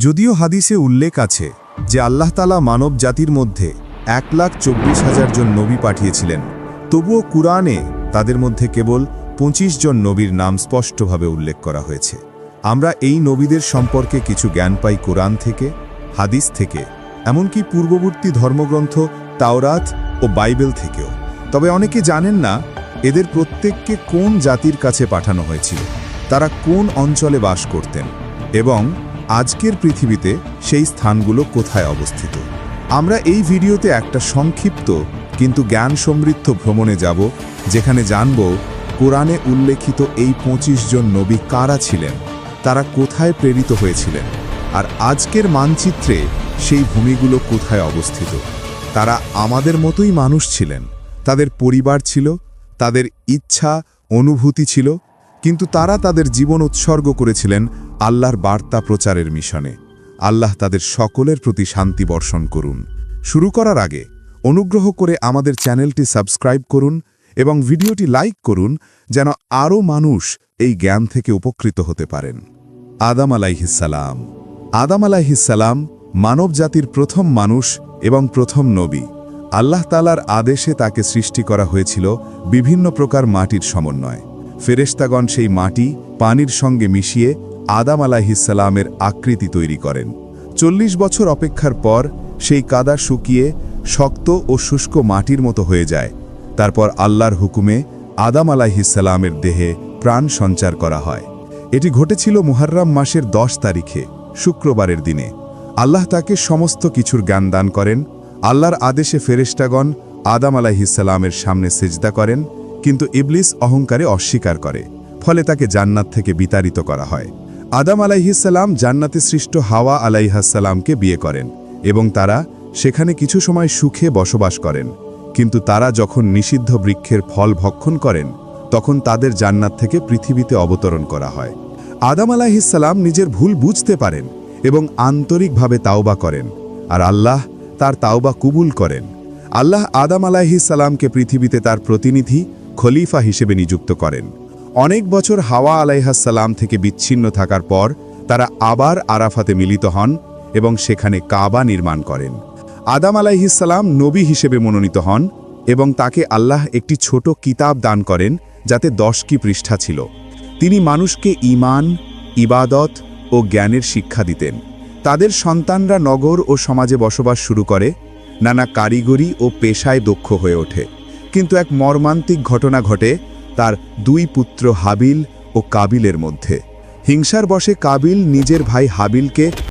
যদিও হাদিসে উল্লেখ আছে যে আল্লাহ তাআলা মানব জাতির মধ্যে 1,24,000 জন নবী পাঠিয়েছিলেন, তবুও কুরআনে তাদের মধ্যে কেবল 25 জন নবীর নাম স্পষ্টভাবে উল্লেখ করা হয়েছে। আমরা এই নবীদের সম্পর্কে কিছু জ্ঞান পাই কোরআন থেকে, হাদিস থেকে, এমনকি পূর্ববর্তী ধর্মগ্রন্থ তাওরাত ও বাইবেল থেকেও। তবে অনেকে জানেন না এদের প্রত্যেককে কোন জাতির কাছে পাঠানো হয়েছিল, তারা কোন অঞ্চলে বাস করতেন এবং আজকের পৃথিবীতে সেই স্থানগুলো কোথায় অবস্থিত। আমরা এই ভিডিওতে একটা সংক্ষিপ্ত কিন্তু জ্ঞান সমৃদ্ধ ভ্রমণে যাব, যেখানে জানব কোরআনে উল্লেখিত এই 25 জন নবী কারা ছিলেন, তারা কোথায় প্রেরিত হয়েছিলেন, আর আজকের মানচিত্রে সেই ভূমিগুলো কোথায় অবস্থিত। তারা আমাদের মতোই মানুষ ছিলেন, তাদের পরিবার ছিল, তাদের ইচ্ছা অনুভূতি ছিল, কিন্তু তারা তাদের জীবন উৎসর্গ করেছিলেন আল্লাহর বার্তা প্রচারের মিশনে। আল্লাহ তাদের সকলের প্রতি শান্তি বর্ষণ করুন। শুরু করার আগে অনুগ্রহ করে আমাদের চ্যানেলটি সাবস্ক্রাইব করুন এবং ভিডিওটি লাইক করুন, যেন আরও মানুষ এই জ্ঞান থেকে উপকৃত হতে পারেন। আদম আলাইহিসসালাম। আদম আলাইহিসসালাম মানবজাতির প্রথম মানুষ এবং প্রথম নবী। আল্লাহ তাআলার আদেশে তাকে সৃষ্টি করা হয়েছিল বিভিন্ন প্রকার মাটির সমন্বয়। ফেরেশতাগণ সেই মাটি পানির সঙ্গে মিশিয়ে আদম আলাইহিসসালামের আকৃতি তৈরি করেন। 40 বছর অপেক্ষার পর সেই কাদা শুকিয়ে শক্ত ও শুষ্ক মাটির মতো হয়ে যায়। তারপর আল্লাহর হুকুমে আদম আলাইহিসসালামের দেহে প্রাণ সঞ্চার করা হয়। এটি ঘটেছিল মুহররম মাসের 10 তারিখে, শুক্রবারের দিনে। আল্লাহ তাকে সমস্ত কিছুর জ্ঞান দান করেন। আল্লাহর আদেশে ফেরেশতাগণ আদম আলাইহিসসালামের সামনে সিজদা করেন, কিন্তু ইবলিস অহংকারে অস্বীকার করে, ফলে তাকে জান্নাত থেকে বিতাড়িত করা হয়। আদম আলাইহিসসালাম জান্নাতে সৃষ্ট হাওয়া আলাইহিসসালামকে বিয়ে করেন এবং তারা সেখানে কিছু সময় সুখে বসবাস করেন। কিন্তু তারা যখন নিষিদ্ধ বৃক্ষের ফল ভক্ষণ করেন, তখন তাদের জান্নাত থেকে পৃথিবীতে অবতরণ করা হয়। আদম আলাইহিসসালাম নিজের ভুল বুঝতে পারেন এবং আন্তরিকভাবে তাওবা করেন, আর আল্লাহ তার তাওবা কবুল করেন। আল্লাহ আদম আলাইহিসসালামকে পৃথিবীতে তার প্রতিনিধি খলিফা হিসেবে নিযুক্ত করেন। অনেক বছর হাওয়া আলাইহিসসালাম থেকে বিচ্ছিন্ন থাকার পর তারা আবার আরাফাতে মিলিত হন এবং সেখানে কাবা নির্মাণ করেন। আদম আলাইহিসসালাম নবী হিসেবে মনোনীত হন এবং তাকে আল্লাহ একটি ছোট কিতাব দান করেন, যাতে 10টি পৃষ্ঠা ছিল। তিনি মানুষকে ঈমান, ইবাদত ও জ্ঞানের শিক্ষা দিতেন। তাদের সন্তানরা নগর ও সমাজে বসবাস শুরু করে, নানা কারিগরি ও পেশায় দক্ষ হয়ে ওঠে। কিন্তু এক মর্মান্তিক ঘটনা ঘটে তার 2 পুত্র হাবিল ও কাবিলের মধ্যে। হিংসার বশে কাবিল নিজের ভাই হাবিলকে